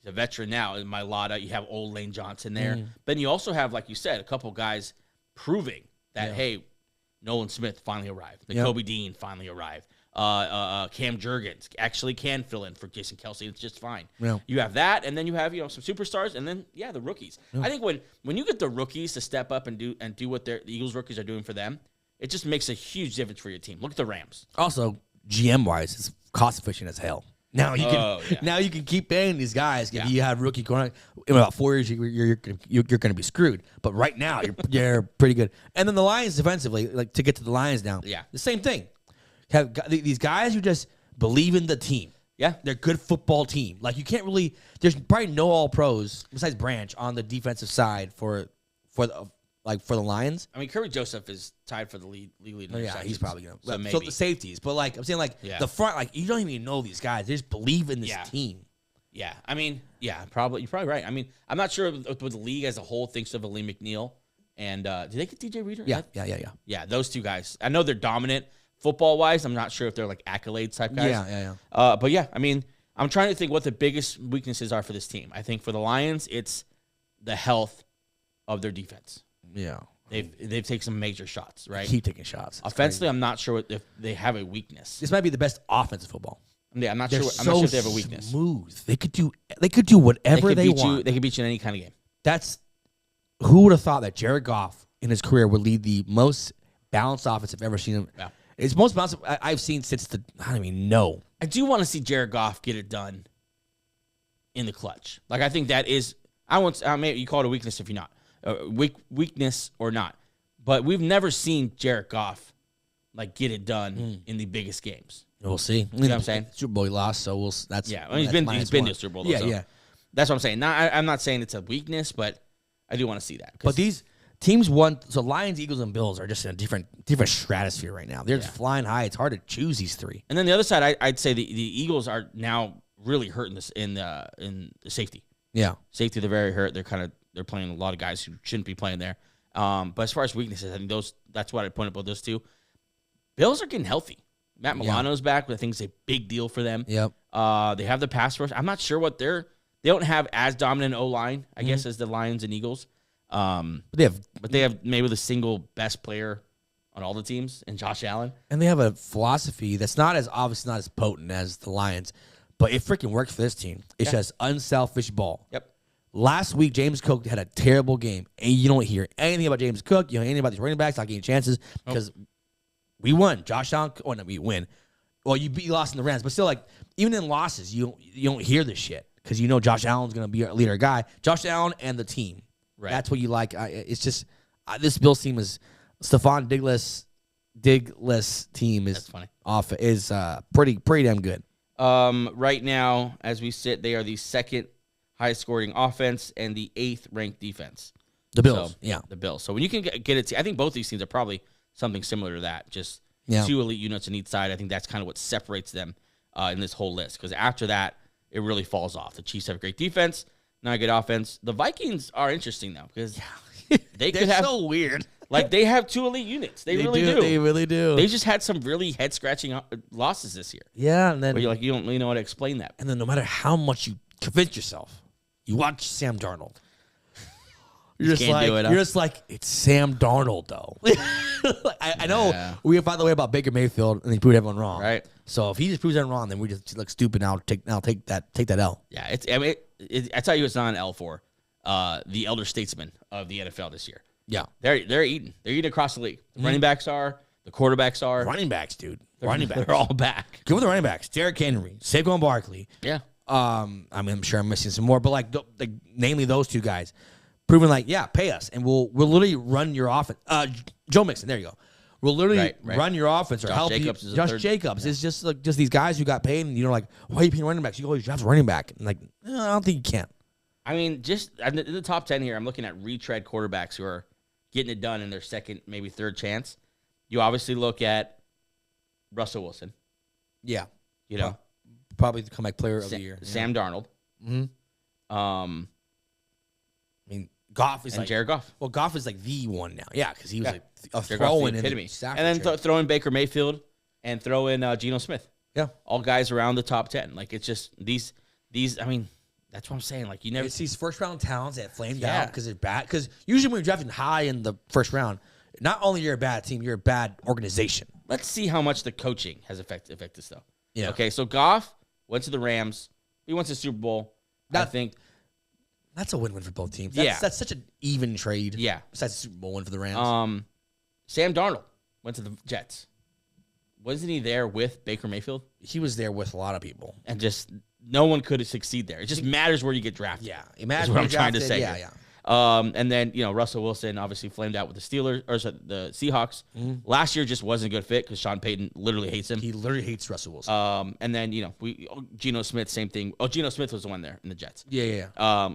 veteran now in Mailata. You have old Lane Johnson there. Then you also have, like you said, a couple guys proving that hey, Nolan Smith finally arrived. Nakobe Dean finally arrived. Cam Jurgens actually can fill in for Jason Kelsey. It's just fine. Yeah. You have that, and then you have some superstars, and then the rookies. I think when you get the rookies to step up and do what the Eagles rookies are doing for them, it just makes a huge difference for your team. Look at the Rams. Also, GM wise, it's cost efficient as hell. Now you can keep paying these guys. If you have rookie corner in about 4 years, you're going to be screwed. But right now, you're pretty good. And then the Lions defensively, like to get to the Lions now, the same thing. Have these guys who just believe in the team. Yeah, they're a good football team. Like you can't really. There's probably no all pros besides Branch on the defensive side for the Lions. I mean, Curry Joseph is tied for the lead leader. Yeah, he's probably gonna. So, maybe. So the safeties, but like I'm saying, like the front, like you don't even know these guys. They just believe in this team. Yeah, I mean, probably you're probably right. I mean, I'm not sure what the league as a whole thinks of Lee McNeil and did they get DJ Reader? Yeah. Yeah, those two guys. I know they're dominant football wise. I'm not sure if they're like accolades type guys. Yeah. But yeah, I mean, I'm trying to think what the biggest weaknesses are for this team. I think for the Lions, it's the health of their defense. Yeah. They've taken some major shots, right? Keep taking shots. Offensively, I'm not sure if they have a weakness. This might be the best offensive football. Yeah, I'm not sure if they have a weakness. Smooth. They could do whatever they want. They could beat you in any kind of game. Who would have thought that Jared Goff in his career would lead the most balanced offense I've ever seen him. Yeah. It's the most balanced I've seen since I don't even know. I do want to see Jared Goff get it done in the clutch. Like I think that is maybe you call it a weakness if you're not. Weakness or not. But we've never seen Jared Goff like get it done in the biggest games. We'll see. You know what I'm saying? Super Bowl he lost, so that's he's been to the Super Bowl. Though, yeah. That's what I'm saying. I'm not saying it's a weakness, but I do want to see that. But these teams won. So Lions, Eagles, and Bills are just in a different stratosphere right now. They're just flying high. It's hard to choose these three. And then the other side, I'd say the Eagles are now really hurting this in the safety. Yeah, safety. They're very hurt. They're playing a lot of guys who shouldn't be playing there. But as far as weaknesses, I think that's what I point about those two. Bills are getting healthy. Matt Milano's back, which I think is a big deal for them. Yep. They have the pass rush. I'm not sure what they don't have as dominant O-line, I guess, as the Lions and Eagles. But they have maybe the single best player on all the teams, and Josh Allen. And they have a philosophy that's not as potent as the Lions, but it freaking works for this team. It's just unselfish ball. Yep. Last week, James Cook had a terrible game, and you don't hear anything about James Cook. You don't hear anything about these running backs not getting chances because we won. Josh Allen, we win. Well, you lost in the Rams, but still, like, even in losses, you don't hear this shit because you know Josh Allen's going to be our leader guy. Josh Allen and the team. Right. That's what you like. It's just this Bills team is Stephon Diggs team is pretty damn good. Right now, as we sit, they are the second highest scoring offense and the 8th ranked defense. The Bills, So, the Bills. So when you can get it, I think both these teams are probably something similar to that. Just 2 elite units on each side. I think that's kind of what separates them in this whole list. Because after that, it really falls off. The Chiefs have a great defense, not a good offense. The Vikings are interesting though because they could have so weird. Like they have 2 elite units. They really do. They really do. They just had some really head scratching losses this year. Yeah, and then Where you're like you don't really know how to explain that. And then no matter how much you convince yourself, you watch Sam Darnold. You're just like, it's Sam Darnold, though. I know we have, by the way, about Baker Mayfield, and he proved everyone wrong. Right. So if he just proves everyone wrong, then we just look stupid. Now take that L. Yeah, I tell you, it's not an L for the elder statesmen of the NFL this year. Yeah, they're eating. They're eating across the league. The running backs are. The quarterbacks are. Running backs, dude. They're all back. Good with the running backs. Derrick Henry, Saquon Barkley. Yeah. I'm sure I'm missing some more, but like namely those 2 guys, proving like, pay us, and we'll literally run your offense. Joe Mixon, there you go. We'll literally run your offense or Josh help Jacobs you. Josh Jacobs. It's just like these guys who got paid, and like, why are you paying running backs? You go, you draft a running back, and like, I don't think you can. I mean, just in the top 10 here, I'm looking at retread quarterbacks who are getting it done in their second, maybe third chance. You obviously look at Russell Wilson. Yeah, Probably the comeback player of the year. Sam Darnold. Mm-hmm. I mean, Goff is Jared Goff. Well, Goff is like the one now. Yeah, because he was like a Jared throw-in in me. And then throw in Baker Mayfield and throw in Geno Smith. Yeah, all guys around the top 10. Like it's just these. I mean, that's what I'm saying. Like you never see these first round talents that flamed out because they're bad. Because usually when you're drafting high in the first round, not only you're a bad team, you're a bad organization. Let's see how much the coaching has affected this though. Yeah. Okay, so Goff went to the Rams. He went to the Super Bowl. I think that's a win-win for both teams. That's such an even trade. Yeah. Besides the Super Bowl win for the Rams. Sam Darnold went to the Jets. Wasn't he there with Baker Mayfield? He was there with a lot of people. And just no one could succeed there. It just matters where you get drafted. Yeah. That's what I'm trying to say. Yeah. And then, Russell Wilson obviously flamed out with the Steelers or the Seahawks. Mm-hmm. Last year just wasn't a good fit because Sean Payton literally hates him. He literally hates Russell Wilson. And then, Geno Smith, same thing. Oh, Geno Smith was the one there in the Jets. Yeah.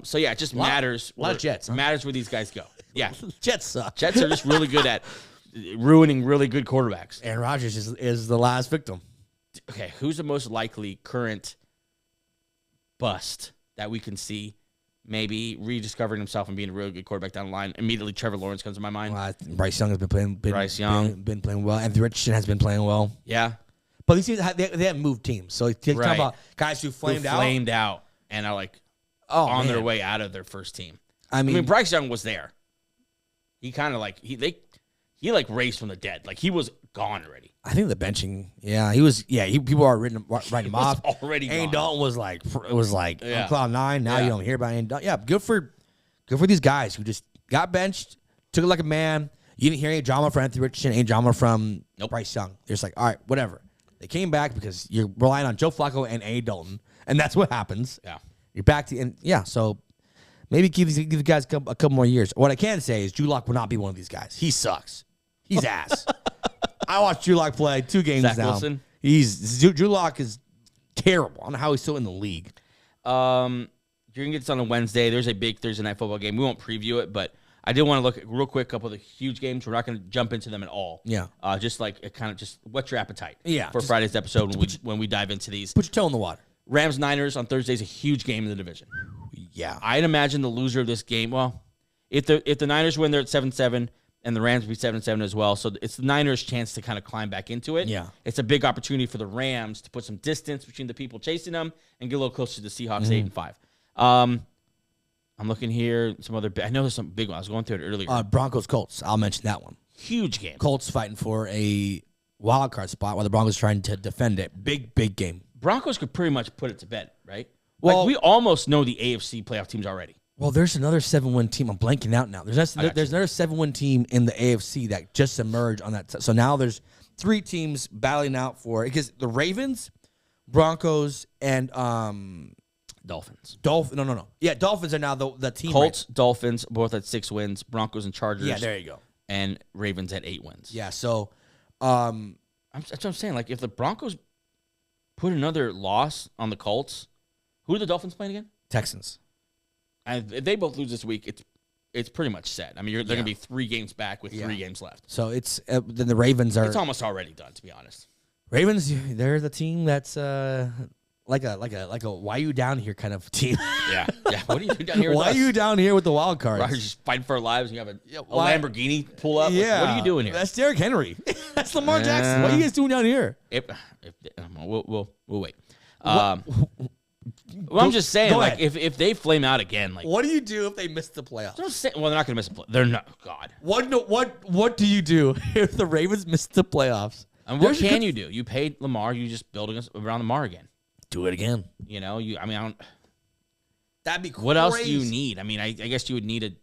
So, it just matters. A lot of Jets. Huh? Matters where these guys go. Yeah. Jets suck. Jets are just really good at ruining really good quarterbacks. Aaron Rodgers is the last victim. Okay, who's the most likely current bust that we can see maybe rediscovering himself and being a really good quarterback down the line? Immediately, Trevor Lawrence comes to my mind. Bryce Young has been playing. Been playing well. Anthony Richardson has been playing well. Yeah, but these teams they haven't moved teams. So talk about guys who flamed out and are like on their way out of their first team. I mean, Bryce Young was there. He kind of like he raised from the dead. Like he was gone already. I think the benching. Yeah, he was. Yeah, people are writing him off. Already. Andy Dalton was like on cloud 9. Now you don't hear about Andy Dalton. Yeah, good for these guys who just got benched, took it like a man. You didn't hear any drama from Anthony Richardson, any drama from Bryce Young. They're just like, all right, whatever. They came back because you're relying on Joe Flacco and Andy Dalton, and that's what happens. Yeah, you're back to so. Maybe give these guys a couple more years. What I can say is Drew Lock will not be one of these guys. He sucks. He's ass. I watched Drew Lock play 2 games Zach now. Wilson. Drew Lock is terrible. I don't know how he's still in the league. You're going to get this on a Wednesday. There's a big Thursday night football game. We won't preview it, but I did want to look at real quick a couple of the huge games. We're not going to jump into them at all. Yeah. Just like it kind of just what's your appetite for just, Friday's episode when we dive into these. Put your toe in the water. Rams-Niners on Thursday is a huge game in the division. Yeah. I'd imagine the loser of this game, well, if the Niners win, they're at 7-7, and the Rams will be 7-7 as well. So it's the Niners' chance to kind of climb back into it. Yeah. It's a big opportunity for the Rams to put some distance between the people chasing them and get a little closer to the Seahawks, 8-5. I'm looking here. I know there's some big ones. I was going through it earlier. Broncos-Colts. I'll mention that one. Huge game. Colts fighting for a wild card spot while the Broncos trying to defend it. Big game. Broncos could pretty much put it to bed, right? Well, we almost know the AFC playoff teams already. Well, there's another 7-win team. I'm blanking out now. There's another 7-win team in the AFC that just emerged on that. So now there's 3 teams battling out for it because the Ravens, Broncos, and Dolphins. No. Yeah, Dolphins are now the team. Colts, Dolphins, both at 6 wins. Broncos and Chargers. Yeah, there you go. And Ravens at 8 wins. Yeah, so that's what I'm saying. Like, if the Broncos put another loss on the Colts, who are the Dolphins playing again? Texans. And if they both lose this week, it's pretty much set. I mean, they're going to be 3 games back with 3 games left. So it's then the Ravens are. It's almost already done, to be honest. Ravens, they're the team that's like a why you down here kind of team. Yeah. What are you doing down here? With Why us? are you down here with the wild cards? We're just fighting for our lives. And you have a Lamborghini pull up. Yeah. What are you doing here? That's Derrick Henry. That's Lamar Jackson. What are you guys doing down here? We'll wait. Well, I'm just saying, like, if they flame out again, like, what do you do if they miss the playoffs? Well, they're not going to miss a play. They're not. God. What do you do if the Ravens miss the playoffs? And what can you do? You paid Lamar. You just building us around Lamar again. Do it again. You know. I don't. That'd be crazy. What else do you need? I mean, I guess you would need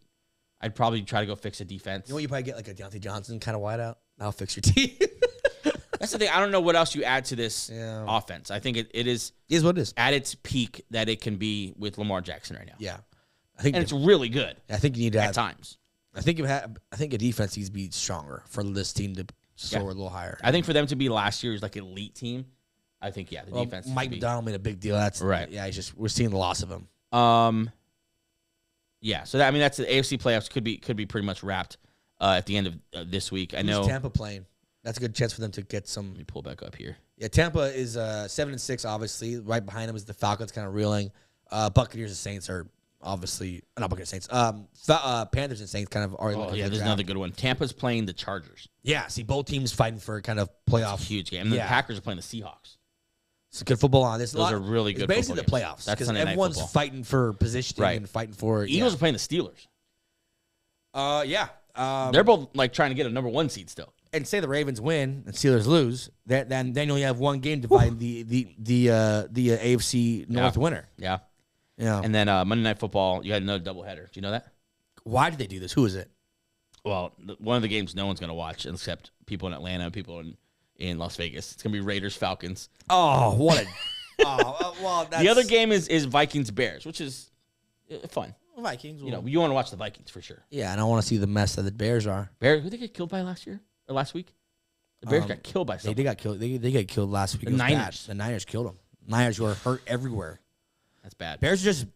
I'd probably try to go fix a defense. You know, you probably get like a Deontay Johnson kind of wideout. That'll fix your team. That's the thing. I don't know what else you add to this offense. I think it is what it is at its peak that it can be with Lamar Jackson right now. Yeah, and it's really good. I think you need to at times. I think a defense needs to be stronger for this team to soar a little higher. I think for them to be last year's like elite team, I think the defense. Mike McDonald made a big deal. That's right. Yeah, we're seeing the loss of him. Yeah. So that's the AFC playoffs could be pretty much wrapped at the end of this week. I know Tampa playing. That's a good chance for them to get some. Let me pull back up here. Yeah, Tampa is 7-6. Obviously, right behind them is the Falcons, kind of reeling. Buccaneers and Saints are obviously not Buccaneers Saints. Panthers and Saints kind of are. Oh yeah, there's another good one. Tampa's playing the Chargers. Yeah, see both teams fighting for kind of playoff. Huge game. And the Packers are playing the Seahawks. It's good football on this. Those are really good. It's basically the playoffs because everyone's fighting for positioning and fighting for. Eagles are playing the Steelers. Yeah. They're both like trying to get a number 1 seed still. And say the Ravens win and Steelers lose, then you only have one game dividing the AFC North winner. Yeah. Yeah. And then Monday Night Football, you had another doubleheader. Do you know that? Why did they do this? Who is it? Well, one of the games no one's going to watch except people in Atlanta, people in Las Vegas. It's going to be Raiders-Falcons. Oh, what a... The other game is Vikings-Bears, which is fun. Vikings. You want to watch the Vikings for sure. Yeah, and I want to see the mess that the Bears are. Bears, who they get killed by last year? Or last week? The Bears got killed by something. They got killed. They got killed last week. The Niners. The Niners killed them. Niners were hurt everywhere. That's bad. Bears are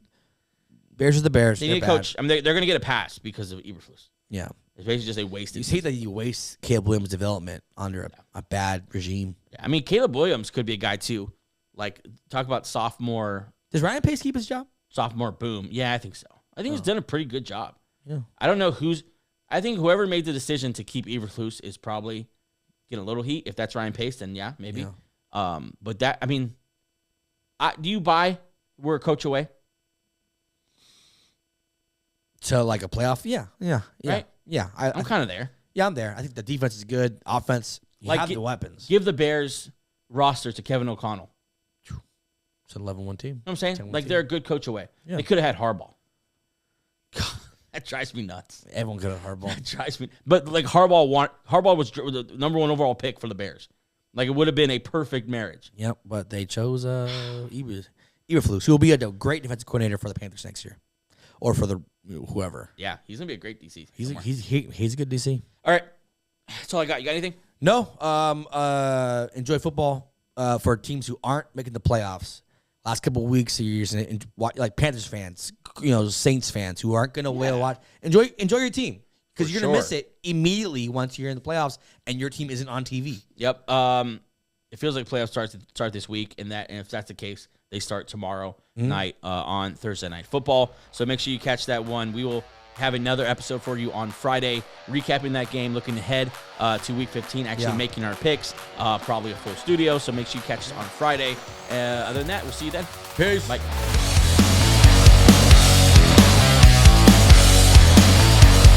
the Bears. They need a coach. I mean, they're going to get a pass because of Eberflus. Yeah. It's basically just a wasted. You see that you waste Caleb Williams' development under a bad regime. Yeah. I mean, Caleb Williams could be a guy too. Like, talk about sophomore. Does Ryan Pace keep his job? Sophomore boom. Yeah, I think so. I think he's done a pretty good job. Yeah. I don't know I think whoever made the decision to keep Eberflus is probably getting a little heat. If that's Ryan Pace, then yeah, maybe. Yeah. But that, I mean, do you buy we're a coach away? To like a playoff? Yeah. Right? Yeah. I'm kind of there. Yeah, I'm there. I think the defense is good. Offense, you have the weapons. Give the Bears roster to Kevin O'Connell. It's an 11-1 team. You know what I'm saying? Like, team. they're a good coach away. Yeah. They could have had Harbaugh. God, that drives me nuts. Everyone could have Harbaugh. That drives me. But, like, Harbaugh was the number 1 overall pick for the Bears. Like, it would have been a perfect marriage. Yep, but they chose Eberflus, who will be a great defensive coordinator for the Panthers next year. Or for the whoever. Yeah, he's going to be a great DC. He's a good DC. All right. That's all I got. You got anything? No. Enjoy football for teams who aren't making the playoffs. Last couple of weeks or years, and like Panthers fans, Saints fans who aren't going to watch. Enjoy your team because you're going to miss it immediately once you're in the playoffs and your team isn't on TV. Yep. It feels like playoffs start this week, and if that's the case, they start tomorrow night on Thursday Night Football. So make sure you catch that one. We will have another episode for you on Friday, recapping that game, looking ahead to Week 15, actually making our picks, probably a full studio. So make sure you catch us on Friday. Other than that, we'll see you then. Peace. Bye.